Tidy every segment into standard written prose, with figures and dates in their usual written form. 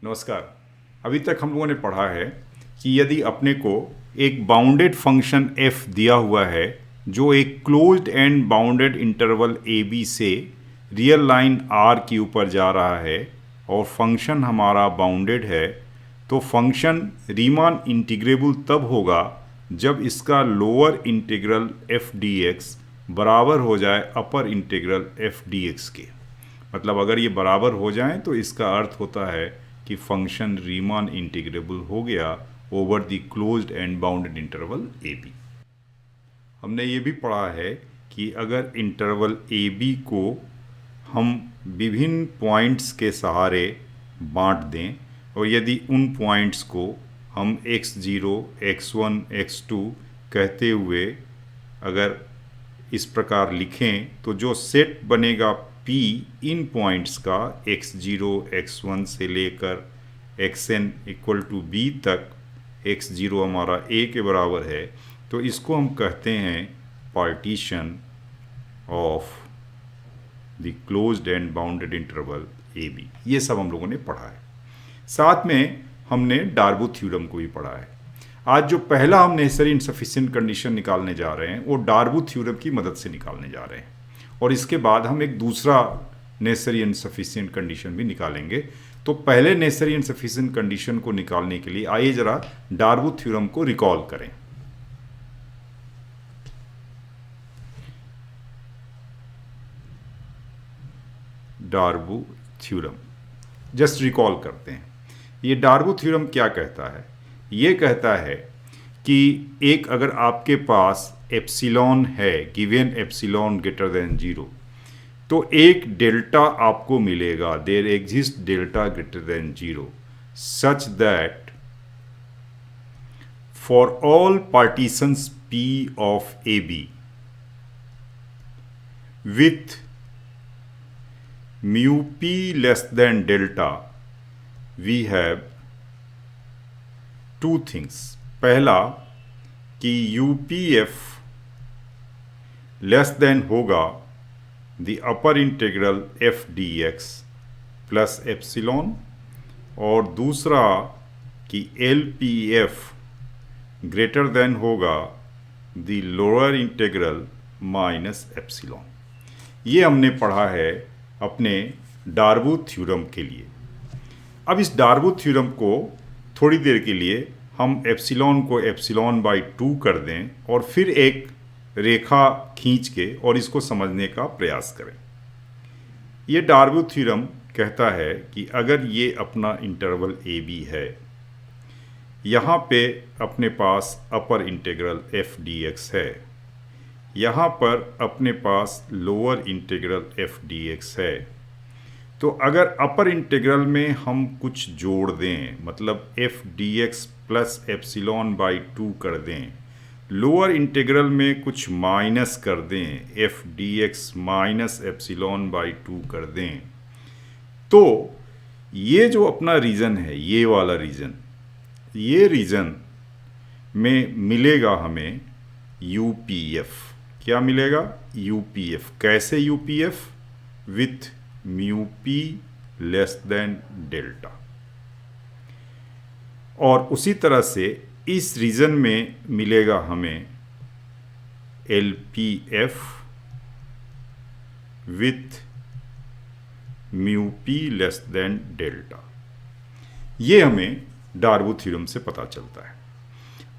नमस्कार। अभी तक हम लोगों ने पढ़ा है कि यदि अपने को एक बाउंडेड फंक्शन f दिया हुआ है जो एक closed and bounded interval A B से रियल लाइन r के ऊपर जा रहा है और फंक्शन हमारा बाउंडेड है, तो फंक्शन रीमान इंटीग्रेबल तब होगा जब इसका लोअर इंटीग्रल f dx बराबर हो जाए अपर इंटीग्रल f dx के। मतलब अगर ये बराबर हो जाएं तो इसका अर्थ होता है कि फंक्शन रीमान इंटीग्रेबल हो गया over the closed and bounded interval A B. हमने ये भी पढ़ा है कि अगर इंटरवल ए बी को हम विभिन्न पॉइंट्स के सहारे बांट दें और यदि उन पॉइंट्स को हम x0, x1, x2 कहते हुए अगर इस प्रकार लिखें तो जो सेट बनेगा P इन पॉइंट्स का x0, x1 से लेकर xn इक्वल टू b तक, x0 हमारा a के बराबर है, तो इसको हम कहते हैं partition of the closed and bounded interval A B. ये सब हम लोगों ने पढ़ा है। साथ में हमने डार्बो थ्योरम को भी पढ़ा है। आज जो पहला हम नेसेसरी इनसफिशिएंट कंडीशन निकालने जा रहे हैं वो डार्बो थ्योरम की मदद से निकालने जा रहे हैं और इसके बाद हम एक दूसरा नेसेसरी इनसफिशिएंट कंडीशन भी निकालेंगे। तो पहले नेसेसरी इनसफिशिएंट कंडीशन को निकालने के लिए आइए जरा डार्बो थ्योरम को रिकॉल करें। डार्बो थ्योरम जस्ट रिकॉल करते हैं। ये डार्बो थ्योरम क्या कहता है? ये कहता है कि एक अगर आपके पास एप्सिलॉन है, गिवन एप्सिलॉन ग्रेटर देन 0, तो एक डेल्टा आपको मिलेगा, there exist delta greater than 0 such that for all partitions P of A B with mu p less than delta we have two things। पहला कि UPF लेस देन होगा the upper integral f dx plus epsilon, और दूसरा कि LPF greater than होगा the lower integral minus epsilon. ये हमने पढ़ा है अपने डार्बो थ्योरम के लिए। अब इस डार्बो थ्योरम को थोड़ी देर के लिए हम एप्सिलॉन को एप्सिलॉन बाई 2 कर दें और फिर एक रेखा खींच के और इसको समझने का प्रयास करें। ये डार्बो थ्योरम कहता है कि अगर ये अपना इंटरवल ए बी है, यहाँ पे अपने पास अपर इंटीग्रल f dx है, यहाँ पर अपने पास लोअर इंटीग्रल f dx है, तो अगर अपर इंटीग्रल में हम कुछ जोड़ दें, मतलब f dx plus epsilon by 2 कर दें, लोअर इंटीग्रल में कुछ माइनस कर दें, f dx minus epsilon by 2 कर दें, तो ये जो अपना रीजन है, ये वाला रीजन, ये रीजन में मिलेगा हमें UPF। क्या मिलेगा? UPF। कैसे UPF? With mu P less than delta. और उसी तरह से इस रीजन में मिलेगा हमें LPF with mu P less than delta. ये हमें डार्बो थ्योरम से पता चलता है।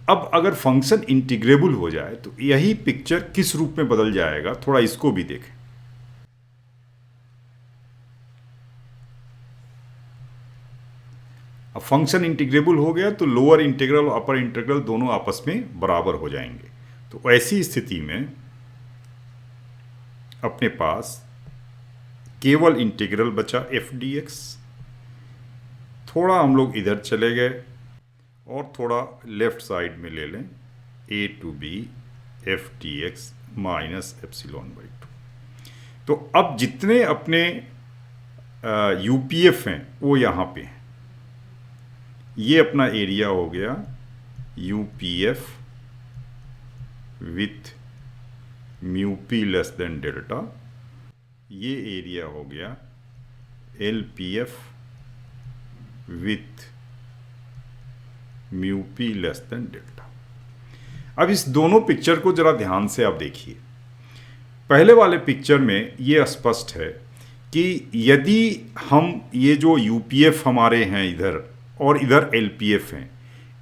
अब अगर फंक्शन इंटीग्रेबल हो जाए तो यही पिक्चर किस रूप में बदल जाएगा, थोड़ा इसको भी देखें। अब फंक्शन इंटीग्रेबल हो गया तो लोअर इंटीग्रल और अपर इंटीग्रल दोनों आपस में बराबर हो जाएंगे। तो ऐसी स्थिति में अपने पास केवल इंटीग्रल बचा f dx। थोड़ा हम लोग इधर चले गए और थोड़ा लेफ्ट साइड में ले लें a to b f dx minus epsilon by 2। तो अब जितने अपने UPF हैं वो यहाँ पे हैं। ये अपना एरिया हो गया UPF with mu P less than delta. ये एरिया हो गया LPF with mu P less than delta. अब इस दोनों पिक्चर को जरा ध्यान से आप देखिए। पहले वाले पिक्चर में ये स्पष्ट है कि यदि हम ये जो यूपीएफ हमारे हैं इधर और इधर एलपीएफ हैं,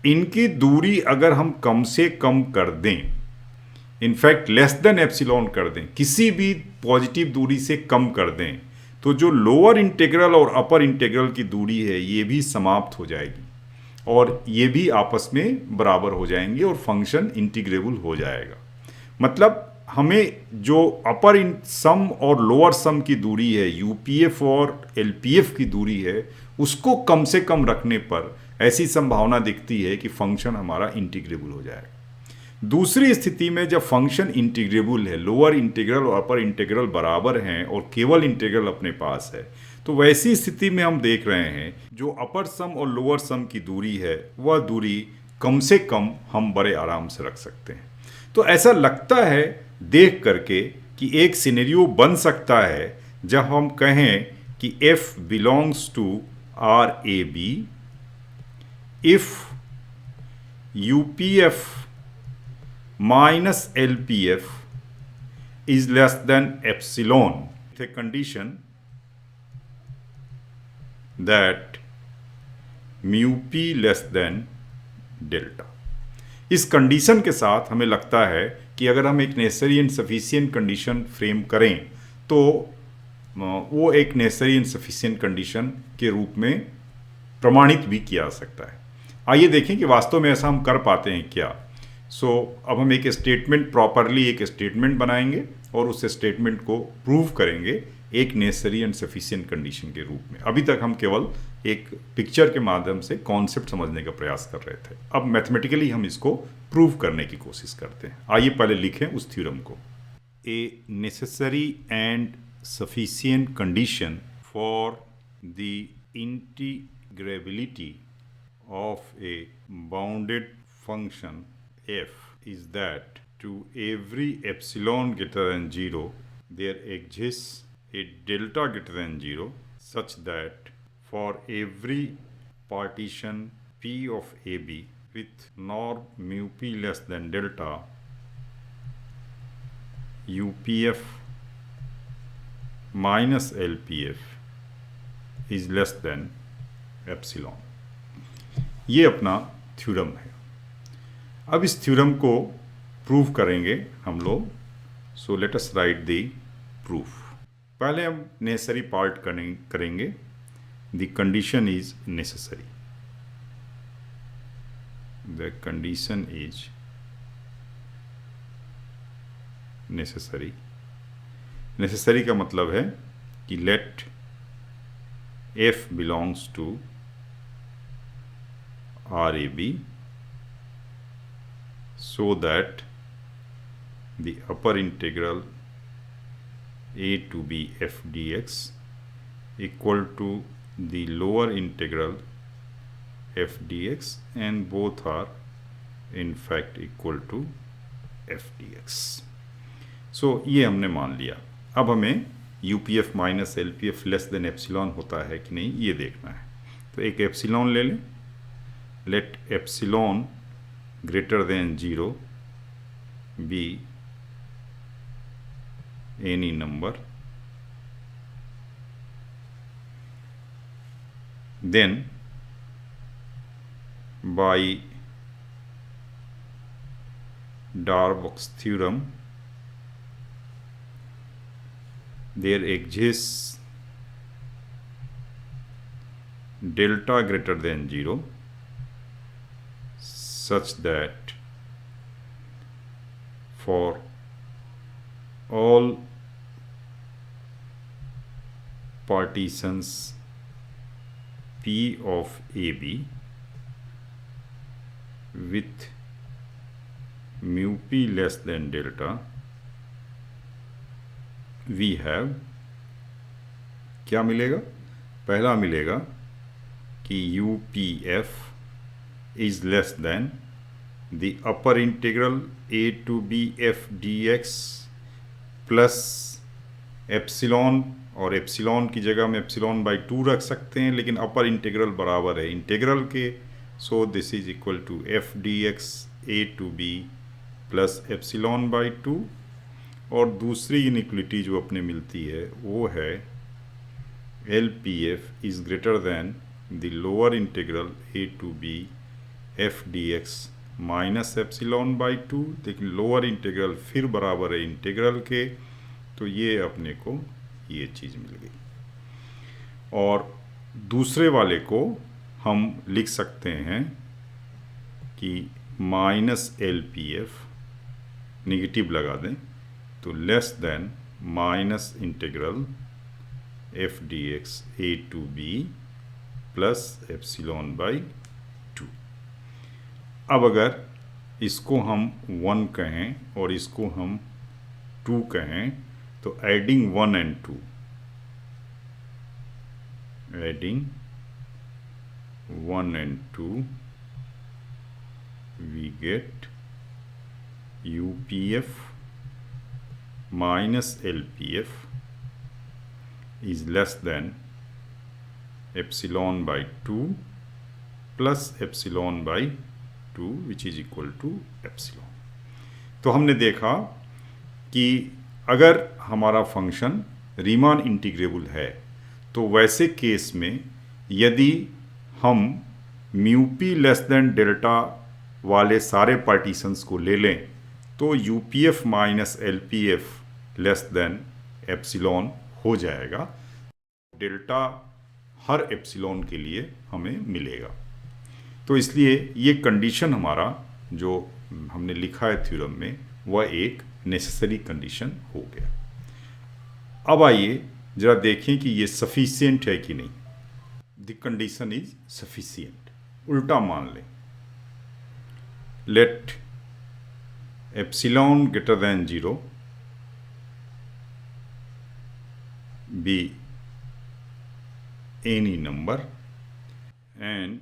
इनकी दूरी अगर हम कम से कम कर दें, इनफैक्ट लेस देन एप्सिलॉन कर दें, किसी भी पॉजिटिव दूरी से कम कर दें, तो जो लोअर इंटीग्रल और अपर इंटीग्रल की दूरी है ये भी समाप्त हो जाएगी और ये भी आपस में बराबर हो जाएंगे और फंक्शन इंटीग्रेबल हो जाएगा। मतलब हमें जो अपर सम और लोअर सम की दूरी है, यूपीएफ और एलपीएफ की दूरी है, उसको कम से कम रखने पर ऐसी संभावना दिखती है कि फंक्शन हमारा इंटीग्रेबल हो जाएगा। दूसरी स्थिति में जब फंक्शन इंटीग्रेबल है, लोअर इंटीग्रल और अपर इंटीग्रल बराबर हैं और केवल इंटीग्रल अपने पास है, तो वैसी स्थिति में हम देख रहे हैं जो अपर सम और लोअर सम की दूरी है वह दूरी कम से कम हम बड़े आराम से रख सकते हैं। तो ऐसा लगता है देख करके कि एक सिनेरियो बन सकता है जब हम कहें कि f belongs to R a b if UPF minus LPF is less than epsilon, with a condition that mu p less than delta। इस कंडीशन के साथ हमें लगता है कि अगर हम एक necessary and sufficient condition frame करें तो वो एक नेसेसरी एंड सफिशिएंट कंडीशन के रूप में प्रमाणित भी किया जा सकता है। आइए देखें कि वास्तव में ऐसा हम कर पाते हैं क्या। अब हम एक स्टेटमेंट प्रॉपरली एक स्टेटमेंट बनाएंगे और उस स्टेटमेंट को प्रूव करेंगे एक नेसेसरी एंड सफिशिएंट कंडीशन के रूप में। अभी तक हम केवल एक पिक्चर के माध्यम से कॉन्सेप्ट समझने का प्रयास कर रहे थे, अब मैथमेटिकली हम इसको प्रूव करने की कोशिश करते हैं। आइए पहले लिखें उस थ्योरम को। A necessary and sufficient condition for the integrability of A bounded function f is that to every epsilon greater than 0 there exists a delta greater than 0 such that for every partition p of AB with norm mu p less than delta UPF minus LPF is less than epsilon। ये अपना theorem है। अब इस theorem को prove करेंगे हम लोग। So let us write the proof. पहले हम नेसेसरी पार्ट करेंगे। The condition is necessary. The condition is necessary. Necessary का मतलब है कि let f belongs to R a b so that the upper integral a to b f dx equal to the lower integral f dx and both are in fact equal to f dx। so ये हमने मान लिया। अब हमें UPF minus LPF less than epsilon होता है कि नहीं ये देखना है। तो एक एप्सिलॉन ले लें। Let epsilon greater than 0 be any number, then by Darboux theorem there exists delta greater than 0 such that for all partitions P of AB with mu P less than delta we have क्या मिलेगा? पहला मिलेगा कि UPF is less than the upper integral a to b f dx plus epsilon और epsilon की जगह में epsilon by 2 रख सकते हैं, लेकिन अपर इंटीग्रल बराबर है इंटीग्रल के, so this is equal to f d x a to b plus epsilon by 2। और दूसरी इनइक्वलिटी जो अपने मिलती है वो है L P F is greater than the lower integral a to b f d x minus epsilon by 2, लेकिन lower integral फिर बराबर है इंटीग्रल के, तो ये अपने को ये चीज़ मिल गई। और दूसरे वाले को हम लिख सकते हैं कि minus L P F negative लगा दें तो less than minus integral f d x a to b plus epsilon by 2। अब अगर इसको हम 1 कहें और इसको हम 2 कहें तो adding 1 and 2, adding 1 and 2 we get UPF minus LPF is less than epsilon by 2 plus epsilon by 2 which is equal to epsilon। तो हमने देखा कि अगर हमारा फंक्शन रीमान इंटीग्रेबल है तो वैसे केस में यदि हम mu P less than delta वाले सारे पार्टीशंस को ले लें तो U P F minus L P F less than epsilon हो जाएगा। डेल्टा हर एप्सिलॉन के लिए हमें मिलेगा। तो इसलिए ये कंडीशन हमारा जो हमने लिखा है थ्योरम में वह एक नेसेसरी कंडीशन हो गया। अब आइए जरा देखें कि ये सफिशिएंट है कि नहीं। The condition is sufficient. उल्टा मान लें, let epsilon greater than 0 be any number and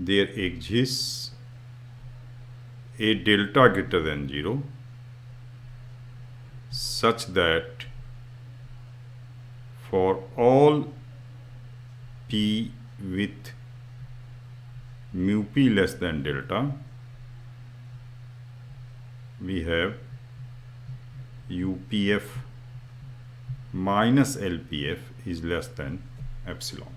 there exists a delta greater than 0 such that for all p with mu p less than delta we have UPF minus LPF is less than epsilon।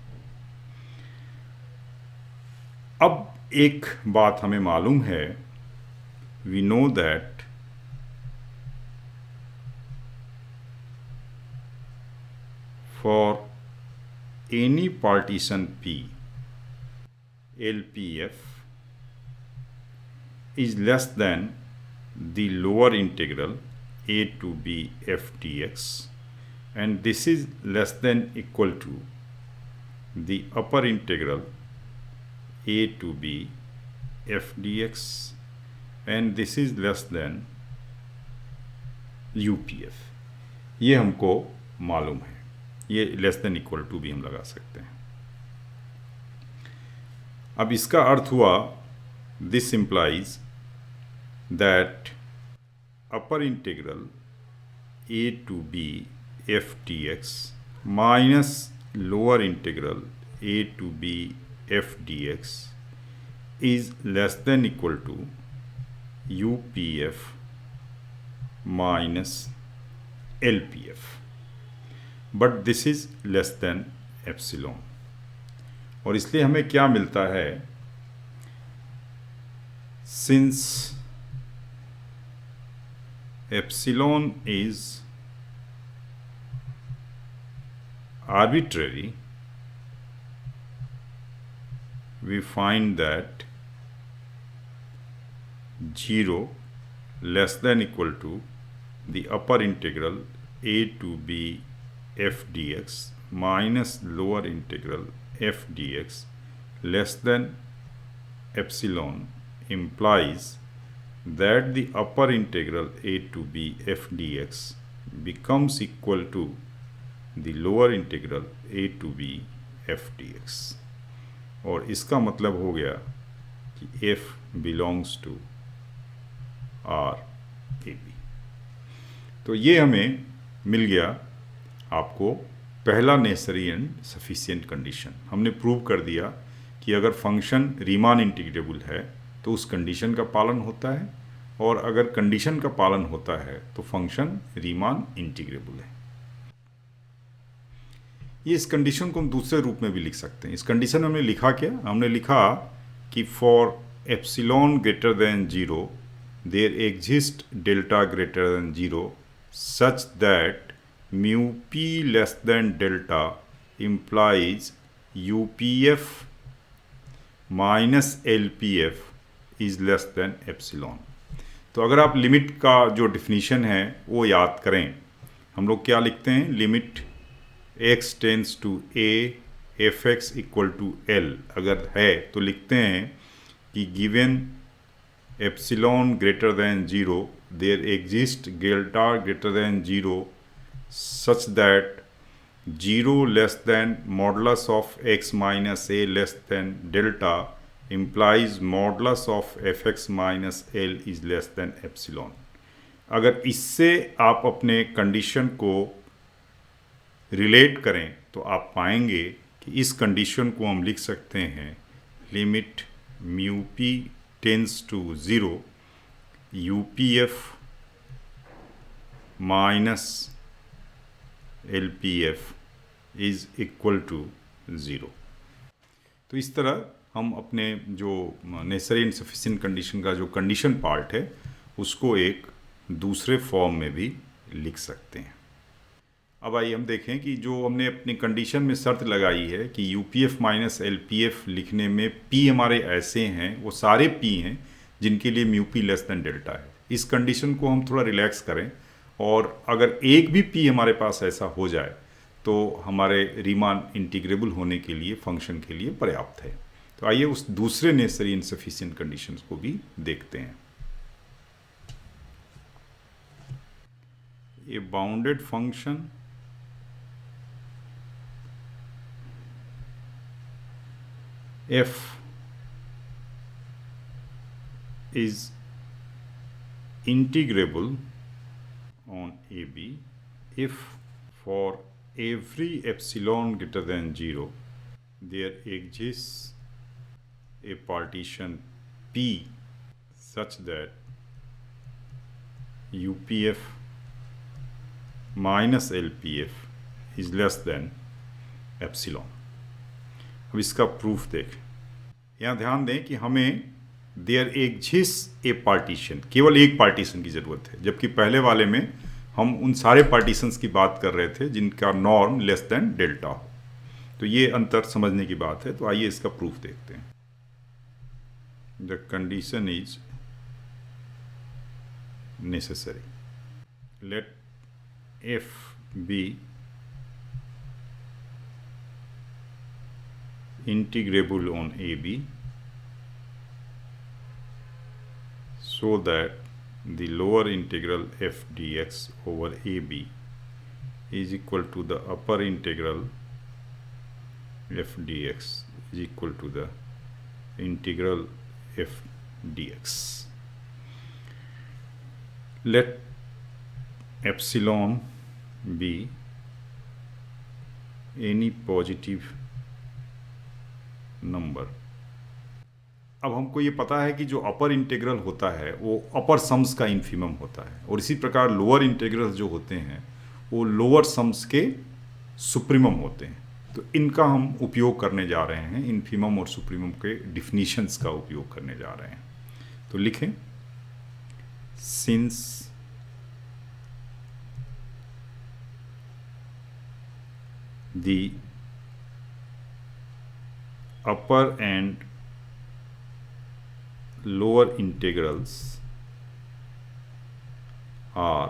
अब एक बात हमें मालूम है, we know that for any partition P LPF is less than the lower integral a to b f dx and this is less than equal to the upper integral a to b f dx and this is less than UPF। ये हमको मालूम है, ये less than equal to भी हम लगा सकते हैं। अब इसका अर्थ हुआ this implies that upper integral a to b f dx minus lower integral a to b f dx is less than equal to UPF minus LPF, but this is less than epsilon। और इसलिए हमें क्या मिलता है, since epsilon is arbitrary, we find that 0 less than equal to the upper integral a to b f dx minus lower integral f dx less than epsilon implies that the upper integral a to b f dx becomes equal to the lower integral a to b f dx। और इसका मतलब हो गया कि f belongs to R A B। तो ये हमें मिल गया आपको पहला नेसेसरी एंड सफिशिएंट कंडीशन। हमने प्रूव कर दिया कि अगर फंक्शन रीमान इंटीग्रेबल है तो उस कंडीशन का पालन होता है, और अगर कंडीशन का पालन होता है तो फंक्शन रीमान इंटीग्रेबल है। ये इस कंडीशन को हम दूसरे रूप में भी लिख सकते हैं। इस कंडीशन में हमने लिखा क्या? हमने लिखा कि for epsilon greater than 0 there exist delta greater than 0 such that mu P less than delta implies UPF minus LPF is less than epsilon. तो अगर आप लिमिट का जो डिफिनीशन है वो याद करें, हम लोग क्या लिखते हैं? Limit x tends to a f x equal to L अगर है तो लिखते हैं कि given epsilon greater than 0 there exist delta greater than 0 such that 0 less than modulus of x minus a less than delta implies modulus of f x minus L is less than epsilon. अगर इससे आप अपने condition को relate करें तो आप पाएंगे कि इस कंडीशन को हम लिख सकते हैं limit mu P tends to 0 UPF minus LPF is equal to 0। तो इस तरह हम अपने जो नेसेसरी एंड सफिशिएंट कंडीशन का जो कंडीशन पार्ट है उसको एक दूसरे फॉर्म में भी लिख सकते हैं। अब आइए हम देखें कि जो हमने अपनी कंडीशन में शर्त लगाई है कि यूपीएफ माइनस एलपीएफ लिखने में पी हमारे ऐसे हैं, वो सारे पी हैं जिनके लिए mu P less than delta है। इस कंडीशन को हम थोड़ा रिलैक्स करें और अगर एक भी पी हमारे पास ऐसा हो जाए तो हमारे रीमान इंटीग्रेबल होने के लिए फंक्शन के लिए पर्याप्त है। तो आइए उस दूसरे नेसेसरी एंड सफिशिएंट कंडीशंस को भी देखते हैं। A bounded function f is integrable on AB if for every epsilon greater than 0 there exists a partition P such that UPF minus LPF is less than epsilon। अब इसका proof देखें। यहाँ ध्यान दें कि हमें देयर एग्जिस्ट ए पार्टीशन, केवल एक पार्टीशन की ज़रूरत है, जबकि पहले वाले में हम उन सारे पार्टीशंस की बात कर रहे थे जिनका नॉर्म लेस देन डेल्टा हो। तो ये अंतर समझने की बात है। तो आइए इसका प्रूफ देखते हैं। The condition is necessary let f be integrable on AB so that the lower integral f dx over AB is equal to the upper integral f dx is equal to the integral f dx. Let epsilon be any positive number. अब हमको ये पता है कि जो upper integral होता है वो अपर सम्स का इन्फीमम होता है, और इसी प्रकार लोअर इंटीग्रल जो होते हैं वो लोअर सम्स के सुप्रीमम होते हैं। तो इनका हम उपयोग करने जा रहे हैं, इन्फीमम और सुप्रीमम के डिफिनीशंस का उपयोग करने जा रहे हैं। तो लिखें since the upper and lower integrals are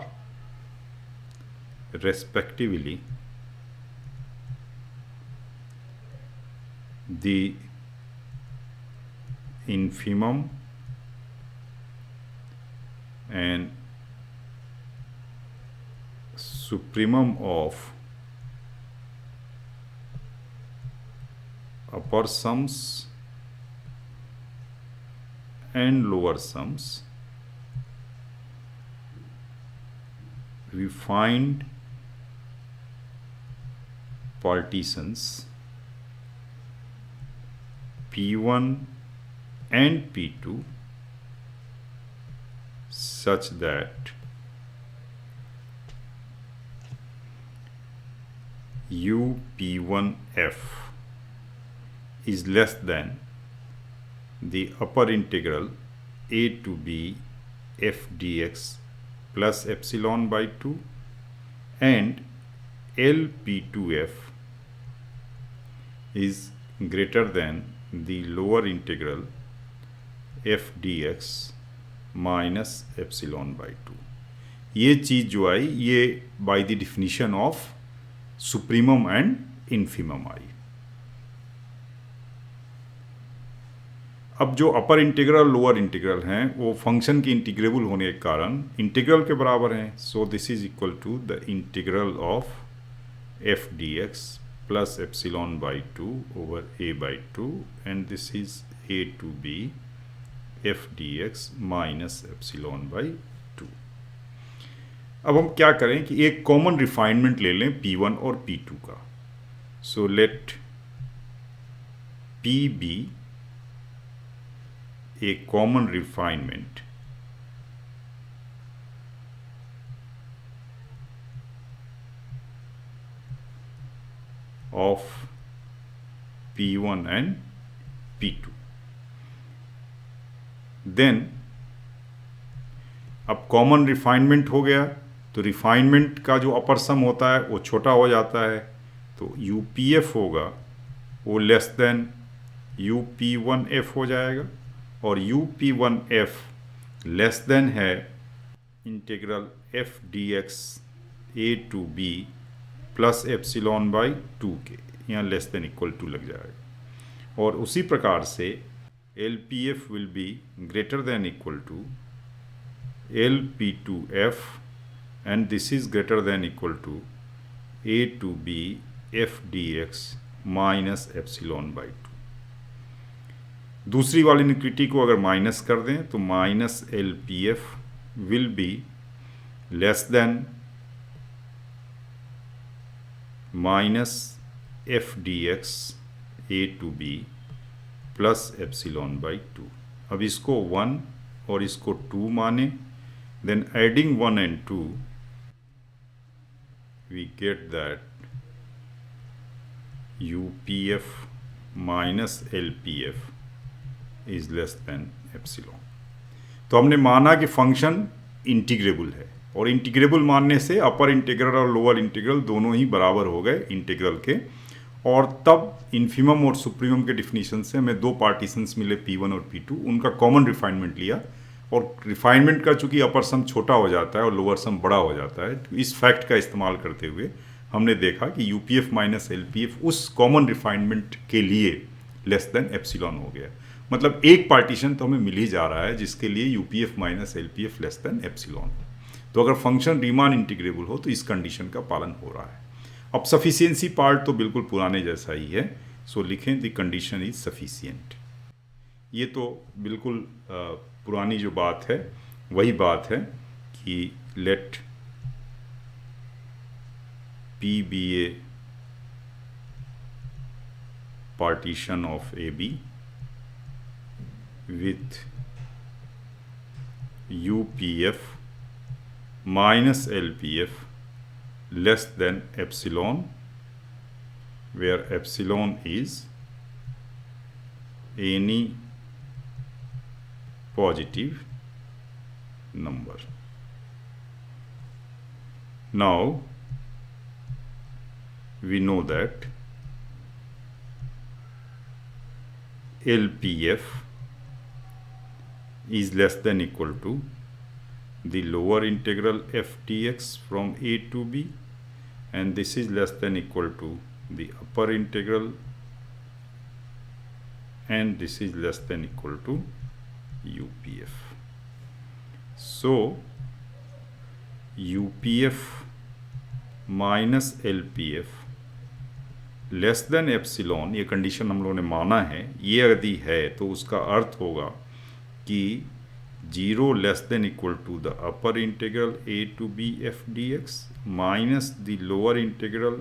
respectively the infimum and supremum of upper sums and lower sums, we find partitions P1 and P2 such that UP1F is less than the upper integral a to b f dx plus epsilon by 2 and LP2F is greater than the lower integral f dx minus epsilon by 2। ये चीज़ जो आई ये by the definition of supremum and infimum आई। अब जो upper integral lower integral हैं वो फंक्शन की इंटीग्रेबल होने के कारण इंटीग्रल के बराबर हैं। So this is equal to the integral of f d x plus epsilon by 2 over a by 2 and this is a to b f d x minus epsilon by 2। अब हम क्या करें कि एक कॉमन रिफाइनमेंट ले लें P1 और P2 का। So let P be a common refinement of P1 and P2। then अब कॉमन रिफाइनमेंट हो गया तो रिफाइनमेंट का जो अपर सम होता है वो छोटा हो जाता है, तो UPF होगा वो लेस देन UP1F हो जाएगा और UP1F लेस देन है integral f d x a to b plus epsilon by 2 के, यहाँ लेस देन इक्वल टू लग जाएगा। और उसी प्रकार से LPF will be greater than equal to LP2F and this is greater than equal to a to b f d x minus epsilon by 2। दूसरी वाली इनइक्विटी को अगर माइनस कर दें तो minus LPF will be less than minus f d x a to b plus epsilon by 2। अब इसको 1 और इसको 2 माने, then adding 1 and 2 we get that UPF minus LPF is less than epsilon. तो हमने माना कि फंक्शन इंटीग्रेबल है और इंटीग्रेबल मानने से अपर इंटीग्रल और लोअर इंटीग्रल दोनों ही बराबर हो गए इंटीग्रल के। और तब इन्फीमम और सुप्रीमम के डिफिनीशन से हमें दो पार्टीशंस मिले P1 और P2, उनका कॉमन रिफाइनमेंट लिया और रिफाइनमेंट का चूंकि अपर सम छोटा हो जाता है और लोअर सम बड़ा हो जाता है, तो इस फैक्ट का इस्तेमाल करते हुए हमने देखा कि UPF माइनस LPF उस कॉमन रिफाइनमेंट के लिए लेस देन एप्सिलॉन हो गया। मतलब एक पार्टीशन तो हमें मिल ही जा रहा है जिसके लिए UPF minus LPF less than epsilon. तो अगर फंक्शन रीमान इंटीग्रेबल हो तो इस कंडीशन का पालन हो रहा है। अब सफिशिएंसी पार्ट तो बिल्कुल पुराने जैसा ही है, सो लिखें द कंडीशन इज सफिशिएंट। ये तो बिल्कुल पुरानी जो बात है वही बात है कि late P be a partition of AB with UPF minus LPF less than epsilon, where epsilon is any positive number. Now we know that LPF is less than equal to the lower integral f dx from a to b, and this is less than equal to the upper integral, and this is less than equal to UPF. So UPF minus LPF less than epsilon, ये condition हम लोगों ने माना है, ये यदि है तो उसका अर्थ होगा कि 0 less than equal to the upper integral a to b f dx minus the lower integral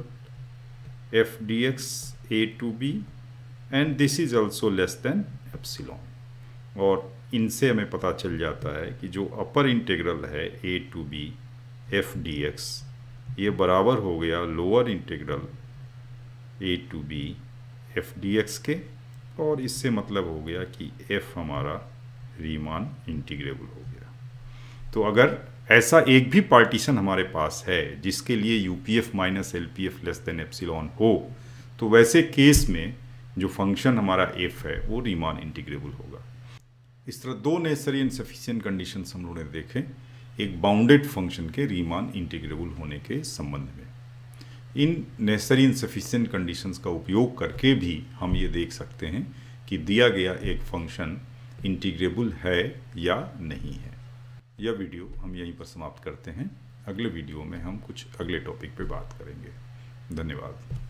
f d x a to b and this is also less than epsilon. और इनसे हमें पता चल जाता है कि जो अपर इंटीग्रल है a to b f d x, ये बराबर हो गया lower integral a to b f d x के, और इससे मतलब हो गया कि एफ हमारा रीमान इंटीग्रेबल हो गया। तो अगर ऐसा एक भी पार्टीशन हमारे पास है जिसके लिए UPF minus LPF less than epsilon हो, तो वैसे केस में जो फंक्शन हमारा एफ है वो रीमान इंटीग्रेबल होगा। इस तरह दो नेसेसरी एंड सफिशिएंट कंडीशंस हम लोगों ने देखे एक बाउंडेड फंक्शन के रीमान इंटीग्रेबल होने के संबंध में। इन नेसेसरी एंड सफिशिएंट कंडीशंस का उपयोग करके भी हम ये देख सकते हैं कि दिया गया एक फंक्शन इंटीग्रेबल है या नहीं है। यह वीडियो हम यहीं पर समाप्त करते हैं। अगले वीडियो में हम कुछ अगले टॉपिक पे बात करेंगे। धन्यवाद।